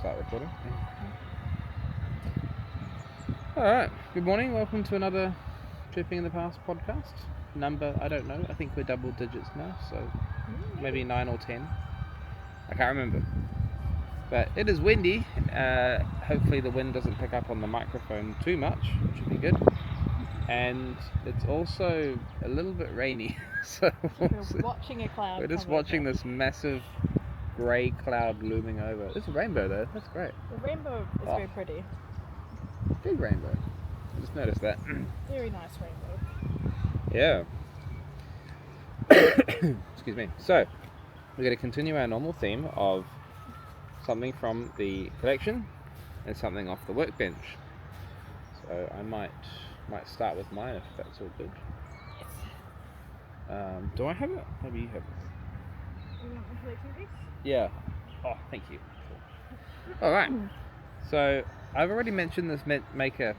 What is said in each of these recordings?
start recording. Alright, good morning, welcome to another Chirping in the Past podcast. Number, I don't know, I think we're double digits now, so maybe 9 or 10. I can't remember. But it is windy, hopefully the wind doesn't pick up on the microphone too much, which would be good. And it's also a little bit rainy, so We're watching a cloud. we're just watching this massive grey cloud looming over. There's a rainbow though, that's great. The rainbow is very pretty. Big rainbow. I just noticed that. Very nice rainbow. Yeah. Excuse me. So, we're going to continue our normal theme of something from the collection and something off the workbench. So, I might start with mine if that's all good. Do I have it? Maybe you have it. You want the collection piece? Yeah. Oh, thank you. Cool. Alright. So, I've already mentioned this maker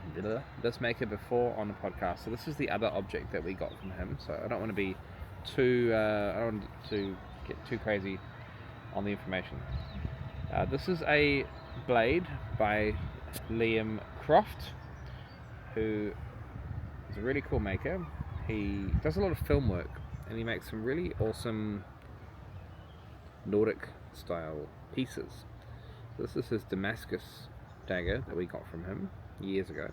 before on the podcast. So this is the other object that we got from him. So I don't want to be too, I don't want to get too crazy on the information. This is a blade by Liam Croft, who is a really cool maker. He does a lot of film work, and he makes some really awesome Nordic style pieces. This is his Damascus dagger that we got from him years ago.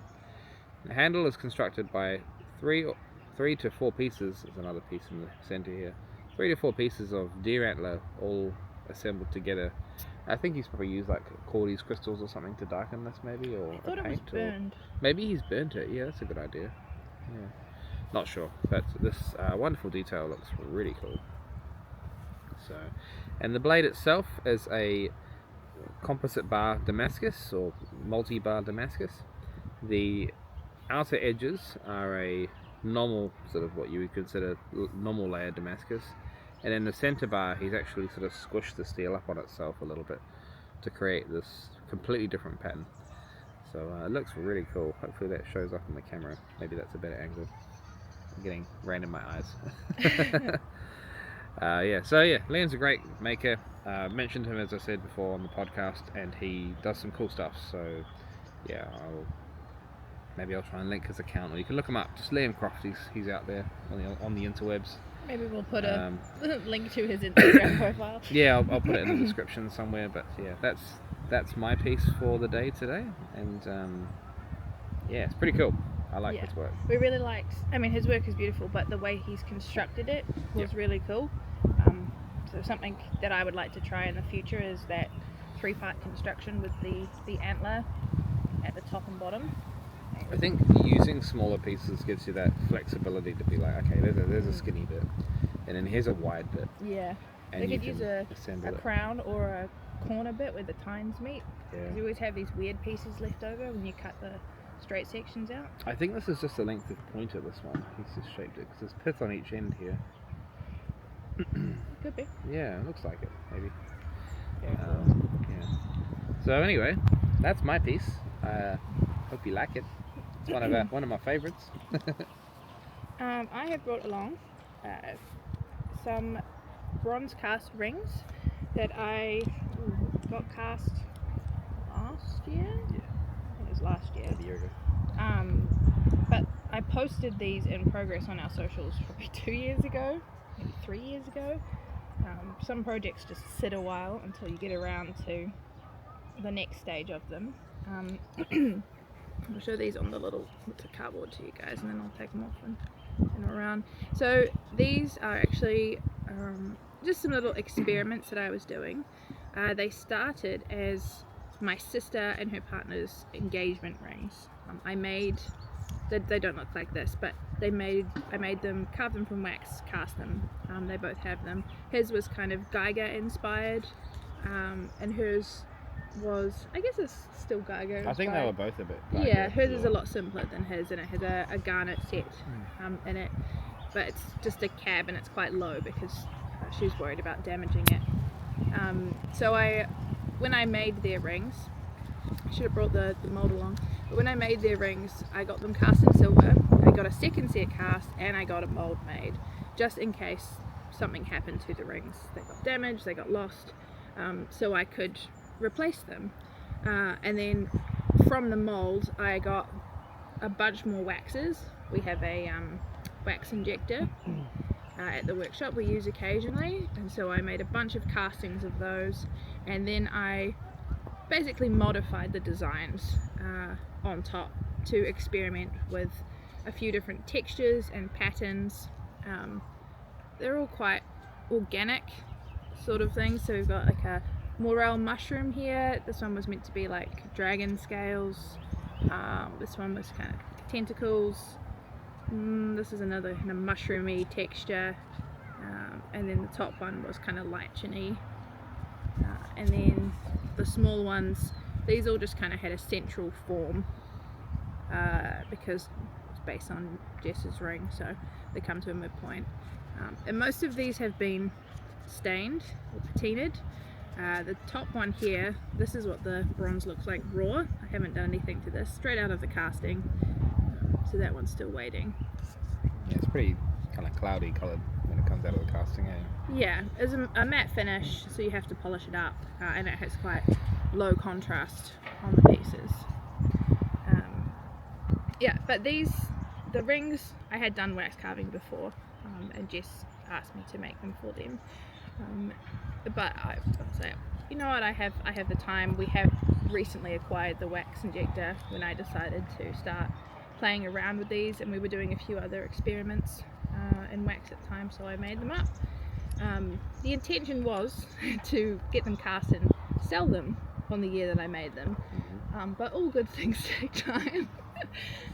The handle is constructed by three to four pieces. There's another piece in the center here. 3 to 4 pieces of deer antler all assembled together. I think he's probably used like Cordy's crystals or something to darken this, maybe, or I thought a it was paint. burned. Maybe he's burnt it. Yeah, that's a good idea. Yeah, not sure, but this wonderful detail looks really cool. So, and the blade itself is a composite bar Damascus or multi-bar Damascus. The outer edges are a normal, sort of what you would consider normal layer Damascus, and in the center bar he's actually sort of squished the steel up on itself a little bit to create this completely different pattern. So it looks really cool. Hopefully that shows up on the camera. Maybe that's a better angle. I'm getting rain in my eyes. Liam's a great maker. Mentioned him, as I said before, on the podcast, and he does some cool stuff. So yeah, I'll try and link his account, or you can look him up. Just Liam Croft. He's out there on the interwebs. Maybe we'll put a link to his Instagram profile. Yeah, I'll put it in the description somewhere. But yeah, that's my piece for the day today, and it's pretty cool. I like his work. We really liked, his work is beautiful, but the way he's constructed it was really cool. So something that I would like to try in the future is that 3-part construction with the antler at the top and bottom. I think using smaller pieces gives you that flexibility to be like, okay, there's a skinny bit, and then here's a wide bit. Yeah. And they could use a crown or a corner bit where the tines meet. Because you always have these weird pieces left over when you cut the straight sections out. I think this is just the length of pointer, this one. He's just shaped it, because there's pith on each end here. Could be. Yeah, it looks like it, maybe. Cool. So anyway, that's my piece. Hope you like it. It's one of my favourites. I have brought along some bronze cast rings that I got cast last year. Yeah. I think it was last year. A year ago. But I posted these in progress on our socials probably 2 years ago, maybe 3 years ago. Some projects just sit a while until you get around to the next stage of them. I'll show these on the little bits of cardboard to you guys, and then I'll take them off and around. So these are actually just some little experiments that I was doing. They started as my sister and her partner's engagement rings. They don't look like this, but I made them, carved them from wax, cast them. They both have them. His was kind of Geiger inspired, and hers was, I guess it's still Geiger inspired. I think they were both a bit Geiger. Yeah, hers is a lot simpler than his, and it has a garnet set in it, but it's just a cab and it's quite low because she's worried about damaging it. So when I made their rings, I should have brought the mold along, but when I made their rings, I got them cast in silver. I got a second set cast, and I got a mold made, just in case something happened to the rings. They got damaged, they got lost, so I could replace them. And then from the mold I got a bunch more waxes. We have a wax injector at the workshop we use occasionally, and so I made a bunch of castings of those, and then I basically modified the designs on top to experiment with a few different textures and patterns. They're all quite organic sort of things. So we've got like a morel mushroom here. This one was meant to be like dragon scales. This one was kind of tentacles. This is another kind of mushroomy texture. And then the top one was kind of lichen-y. And then the small ones, these all just kind of had a central form because it's based on Jess's ring, so they come to a midpoint. And most of these have been stained or patinaed. The top one here, this is what the bronze looks like raw. I haven't done anything to this, straight out of the casting. So that one's still waiting. Yeah, it's pretty kind of cloudy coloured when it comes out of the casting, eh? Yeah, it's a matte finish, so you have to polish it up, and it has quite low contrast on the pieces. Yeah, but the rings, I had done wax carving before, and Jess asked me to make them for them. But I would say, you know what, I have the time. We have recently acquired the wax injector when I decided to start playing around with these, and we were doing a few other experiments in wax at the time, so I made them up. The intention was to get them cast and sell them on the year that I made them, but all good things take time.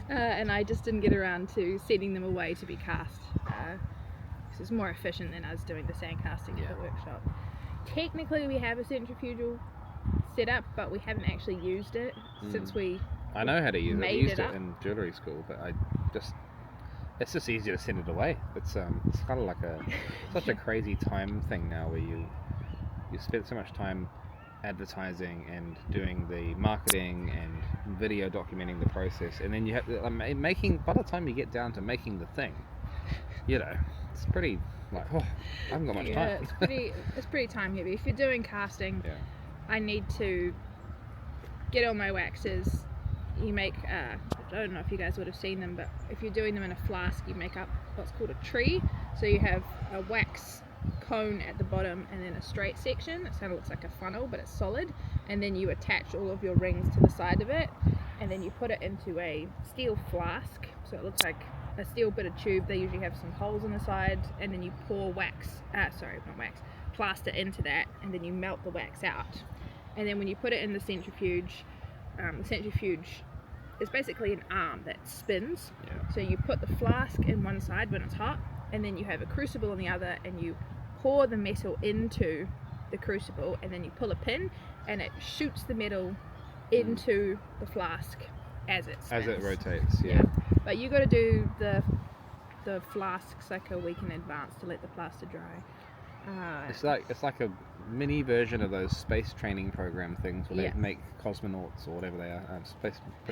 And I just didn't get around to sending them away to be cast, because it's more efficient than us doing the sand casting at the workshop. Technically we have a centrifugal setup, but we haven't actually used it since we I know how to use it. I used it up in jewellery school, but it's just easier to send it away. It's kind of like such a crazy time thing now, where you spend so much time advertising and doing the marketing and video documenting the process, and then you have to, by the time you get down to making the thing, it's pretty like, I haven't got much time. It's pretty time heavy. If you're doing casting, I need to get all my waxes. You make, I don't know if you guys would have seen them, but if you're doing them in a flask, you make up what's called a tree. So you have a wax cone at the bottom and then a straight section. It kind of looks like a funnel, but it's solid. And then you attach all of your rings to the side of it, and then you put it into a steel flask. So it looks like a steel bit of tube. They usually have some holes in the side, and then you pour plaster into that, and then you melt the wax out. And then when you put it in the centrifuge is basically an arm that spins. So you put the flask in one side when it's hot, and then you have a crucible on the other, and you pour the metal into the crucible, and then you pull a pin and it shoots the metal into the flask as it spins. As it rotates. But you got to do the flasks like a week in advance to let the plaster dry. It's like a mini version of those space training program things where they make cosmonauts or whatever they are,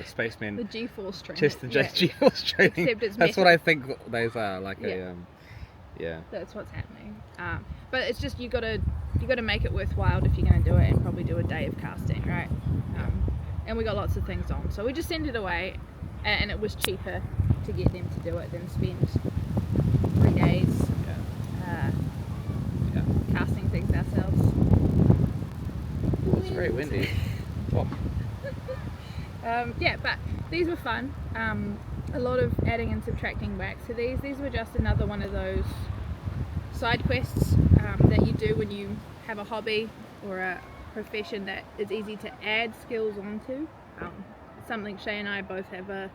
spacemen. The G-force training. Just the G-force training. Except it's That's what I think those are, like That's what's happening. But it's just you gotta make it worthwhile if you're gonna do it, and probably do a day of casting, right? And we got lots of things on, so we just sent it away, and it was cheaper to get them to do it than spend 3 days casting things ourselves. It's very windy. But these were fun. A lot of adding and subtracting wax. So these were just another one of those side quests that you do when you have a hobby or a profession that is easy to add skills onto. Something Shay and I both have a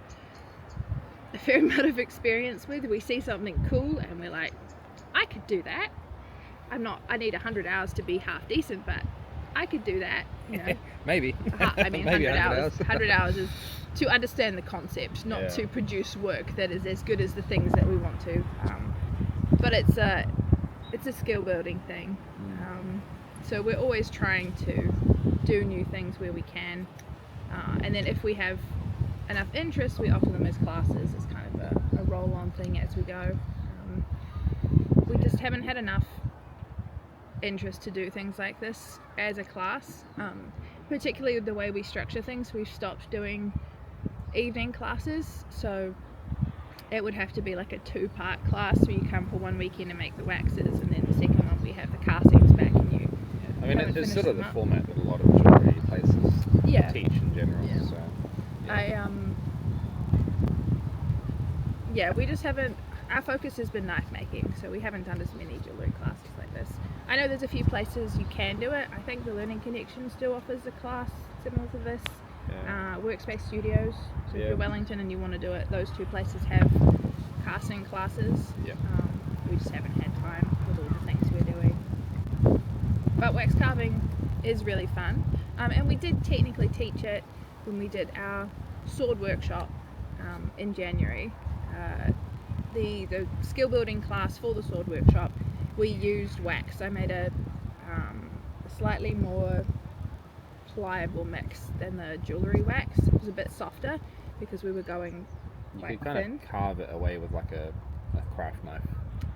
fair amount of experience with. We see something cool and we're like, I could do that. I need 100 hours to be half decent, but I could do that, Maybe. Maybe 100 hours. 100 hours is to understand the concept, not to produce work that is as good as the things that we want to. But it's a skill building thing. So we're always trying to do new things where we can. And then if we have enough interest, we offer them as classes. It's kind of a roll-on thing as we go. We just haven't had enough interest to do things like this as a class, particularly with the way we structure things, we've stopped doing evening classes, so it would have to be like a 2-part class where you come for one weekend and make the waxes, and then the second one we have the castings back and you I mean, haven't it's finished sort of them the up. format that a lot of jewellery places Yeah. teach in general. Yeah. So we just haven't. Our focus has been knife making, so we haven't done as many jewellery classes like this. I know there's a few places you can do it. I think the Learning Connection still offers a class similar to this. Workspace Studios. So if you're Wellington and you want to do it, those 2 places have casting classes. Yeah. We just haven't had time with all the things we're doing. But wax carving is really fun, and we did technically teach it when we did our sword workshop in January. The skill building class for the sword workshop, we used wax. I made a slightly more pliable mix than the jewellery wax. It was a bit softer because we were going quite you can thin. kind of carve it away with like a craft knife.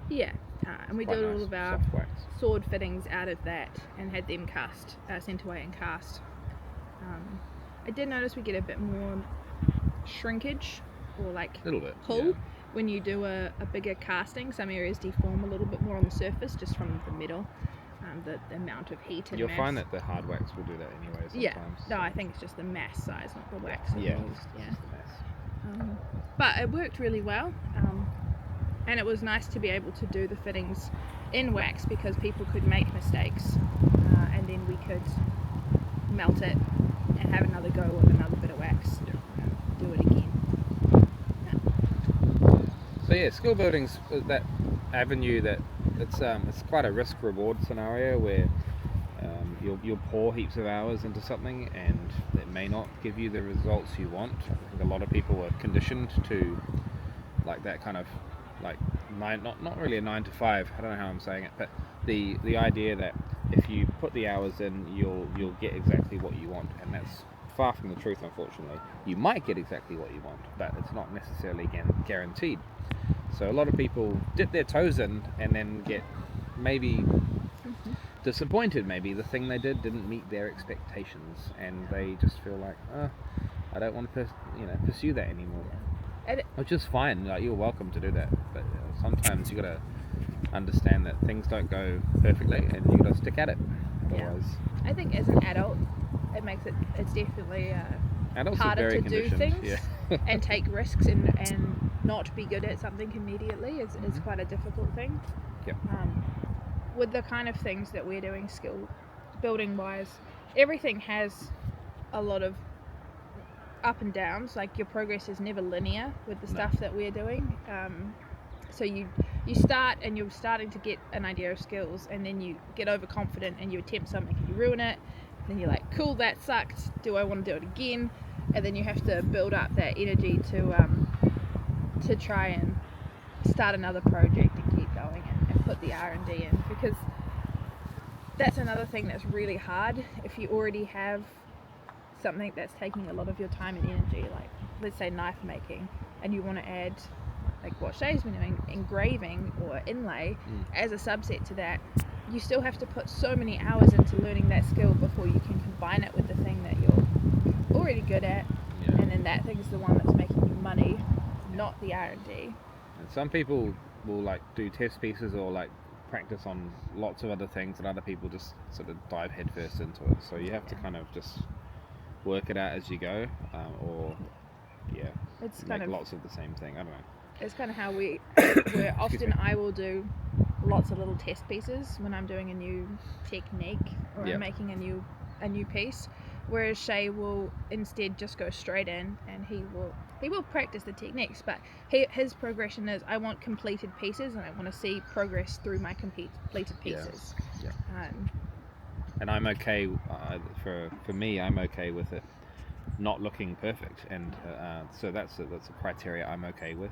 Yeah, and we Quite did nice, all of our soft wax. sword fittings out of that and had them cast, sent away and cast. I did notice we get a bit more shrinkage or like A little bit. pull Yeah. when you do a bigger casting. Some areas deform a little bit more on the surface just from the metal, the amount of heat and You'll mass. find that the hard wax will do that anyway sometimes. Yeah, no, I think it's just the mass size, not the wax. Yeah. Used. Yeah. Just the mess. But it worked really well, and it was nice to be able to do the fittings in wax because people could make mistakes, and then we could melt it and have another go with another bit of wax. Do it again. So yeah, skill building's that avenue that it's quite a risk reward scenario where you'll pour heaps of hours into something and it may not give you the results you want. I think a lot of people are conditioned to like that kind of like not really a 9 to 5. I don't know how I'm saying it, but the idea that if you put the hours in, you'll get exactly what you want, and that's far from the truth, unfortunately. You might get exactly what you want, but it's not necessarily guaranteed. So a lot of people dip their toes in and then get maybe disappointed. Maybe the thing they did didn't meet their expectations, and they just feel like, I don't want to pursue that anymore. Which is fine. Like, you're welcome to do that, but sometimes you gotta understand that things don't go perfectly, and you gotta stick at it. Otherwise, I think as an adult, it's definitely adults are harder very to do conditioned, things and take risks and not be good at something immediately is quite a difficult thing. Yep. With the kind of things that we're doing skill building wise, everything has a lot of up and downs. Like, your progress is never linear with the stuff that we're doing. So you start and you're starting to get an idea of skills, and then you get overconfident and you attempt something and you ruin it. Then you're like, cool, that sucked. Do I want to do it again? And then you have to build up that energy to try and start another project and keep going and put the R&D in, because that's another thing that's really hard if you already have something that's taking a lot of your time and energy, like let's say knife making, and you want to add like what Shay's been doing, engraving or inlay as a subset to that. You still have to put so many hours into learning that skill before you can combine it with the thing that you're already good at, and then that thing is the one that's making you money, not the R&D. And some people will like do test pieces or like practice on lots of other things, and other people just sort of dive headfirst into it. So you have to kind of just work it out as you go, or it's make kind of lots of the same thing. I don't know. It's kind of how where often I will do lots of little test pieces when I'm doing a new technique or I'm making a new piece, whereas Shay will instead just go straight in and he will practice the techniques, but his progression is, I want completed pieces and I want to see progress through my completed pieces. And I'm okay, for me, I'm okay with it not looking perfect, and so that's a criteria I'm okay with.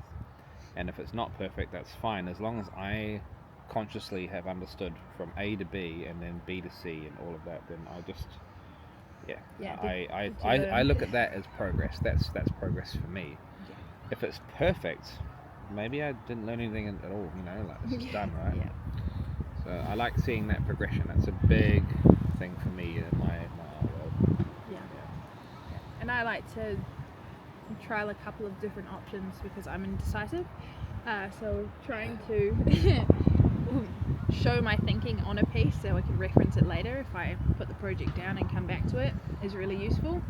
And if it's not perfect, that's fine, as long as I consciously have understood from A to B and then B to C and all of that. Then I just I look at that as progress. That's progress for me. If it's perfect, maybe I didn't learn anything at all, like it's just done, right? So I like seeing that progression. That's a big thing for me in my art world. I like to trial a couple of different options because I'm indecisive. So trying to show my thinking on a piece so I can reference it later if I put the project down and come back to it is really useful.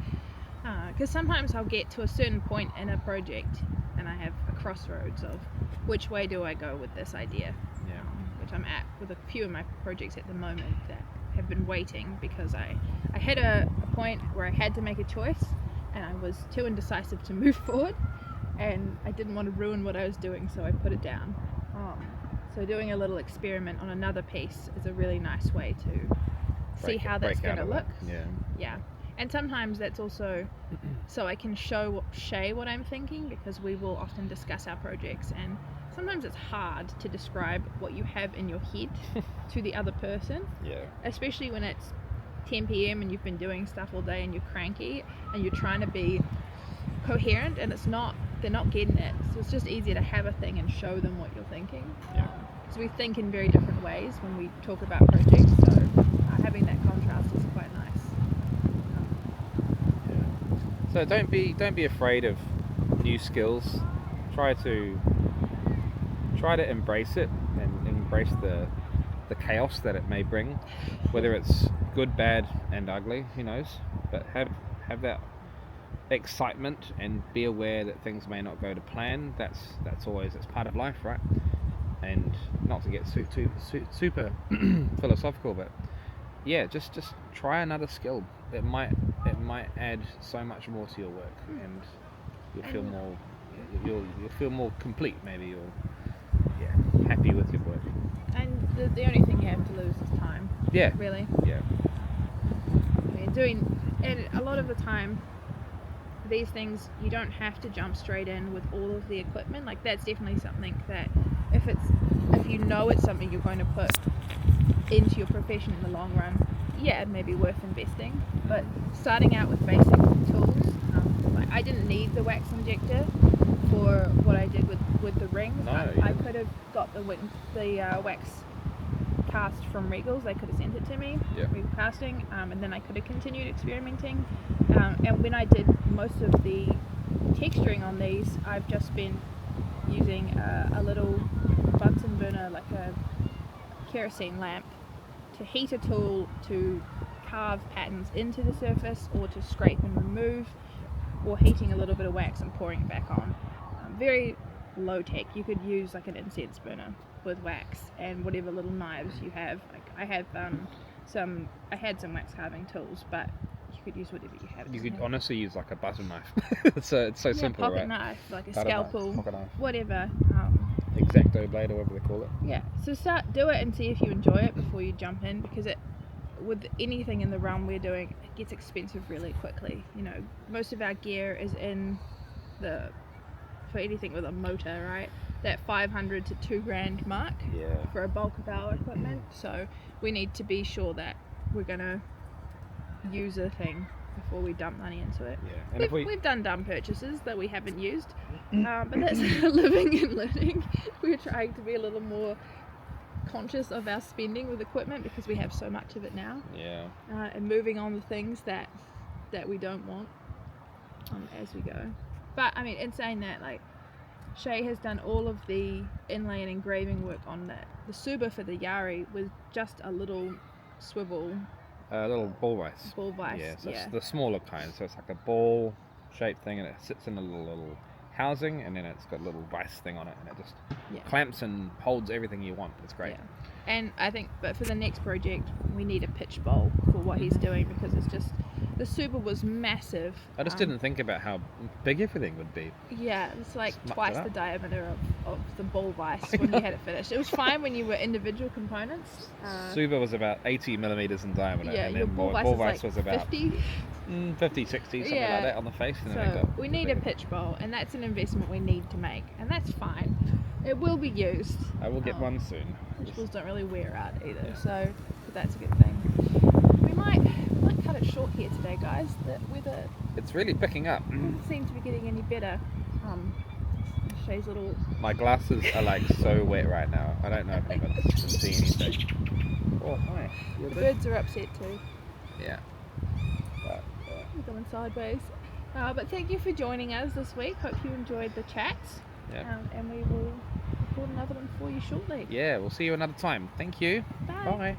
Because sometimes I'll get to a certain point in a project and I have a crossroads of which way do I go with this idea, which I'm at with a few of my projects at the moment that have been waiting because I hit a point where I had to make a choice and I was too indecisive to move forward, and I didn't want to ruin what I was doing, so I put it down. So doing a little experiment on another piece is a really nice way to see how that's going to look. Yeah. And sometimes that's also so I can show Shay what I'm thinking, because we will often discuss our projects, and sometimes it's hard to describe what you have in your head to the other person. Yeah. Especially when it's 10 p.m. and you've been doing stuff all day and you're cranky and you're trying to be coherent and they're not getting it. So it's just easier to have a thing and show them what you're thinking. Yeah. So we think in very different ways when we talk about projects, so having that contrast is quite nice. So don't be afraid of new skills. Try to embrace it and embrace the chaos that it may bring, whether it's good, bad, and ugly. Who knows? But have that excitement and be aware that things may not go to plan. That's part of life, right? And not to get super philosophical, but yeah, just try another skill. It might add so much more to your work, and you'll feel more complete. Maybe you're happy with your work. And the only thing you have to lose is time. Yeah. Really. Yeah. And a lot of the time, these things you don't have to jump straight in with all of the equipment. Like that's definitely something that if you know it's something you're going to put into your profession in the long run, yeah, it may be worth investing. But starting out with basic tools, like I didn't need the wax injector for what I did with the rings. No, I could have got the wax cast from Regals. They could have sent it to me, Regal casting, and then I could have continued experimenting. And when I did most of the texturing on these, I've just been using a little Bunsen burner, like a kerosene lamp, to heat a tool to carve patterns into the surface or to scrape and remove, or heating a little bit of wax and pouring it back on. Very low tech. You could use like an incense burner with wax and whatever little knives you have. Like I had some wax carving tools, but you could use whatever you have. You could honestly use like a butter knife. It's so simple, pocket right? knife, like a Butter scalpel, knife, pocket knife. whatever. X-Acto blade, or whatever they call it. Yeah, so do it and see if you enjoy it before you jump in, because with anything in the realm we're doing, it gets expensive really quickly. You know, most of our gear is in for anything with a motor, right? That $500 to $2,000 mark for a bulk of our equipment. So we need to be sure that we're gonna use a thing before we dump money into it. Yeah. And we've done dumb purchases that we haven't used, but that's living and learning. We're trying to be a little more conscious of our spending with equipment because we have so much of it now. Yeah. And moving on to things that we don't want as we go. But I mean, in saying that, like Shay has done all of the inlay and engraving work on that. The Suba for the Yari was just a little swivel. A little ball vise. Ball vise. Yeah, so it's the smaller kind. So it's like a ball shaped thing, and it sits in a little housing, and then it's got a little vise thing on it, and it just clamps and holds everything you want. It's great. Yeah. And I think, but for the next project, we need a pitch bowl for what he's doing, because it's just, the Suba was massive. I just didn't think about how big everything would be. Yeah, it's like twice the diameter of the ball vise when you had it finished. It was fine when you were individual components. Suba was about 80 millimeters in diameter, and then ball vise was about 50, 50, 60, something like that on the face. And so we need a pitch bowl, and that's an investment we need to make, and that's fine. It will be used. I will get one soon. Pitch bowls don't really wear out either, so that's a good thing. We might cut it short here today, guys. The weather, it's really picking up. Doesn't seem to be getting any better. Shay's little. My glasses are like so wet right now. I don't know if anyone can see anything. Oh, hi. The birds are upset too. Yeah. We're going sideways. But thank you for joining us this week. Hope you enjoyed the chat. Yeah. And we will record another one for you shortly. Yeah, we'll see you another time. Thank you. Bye. Bye.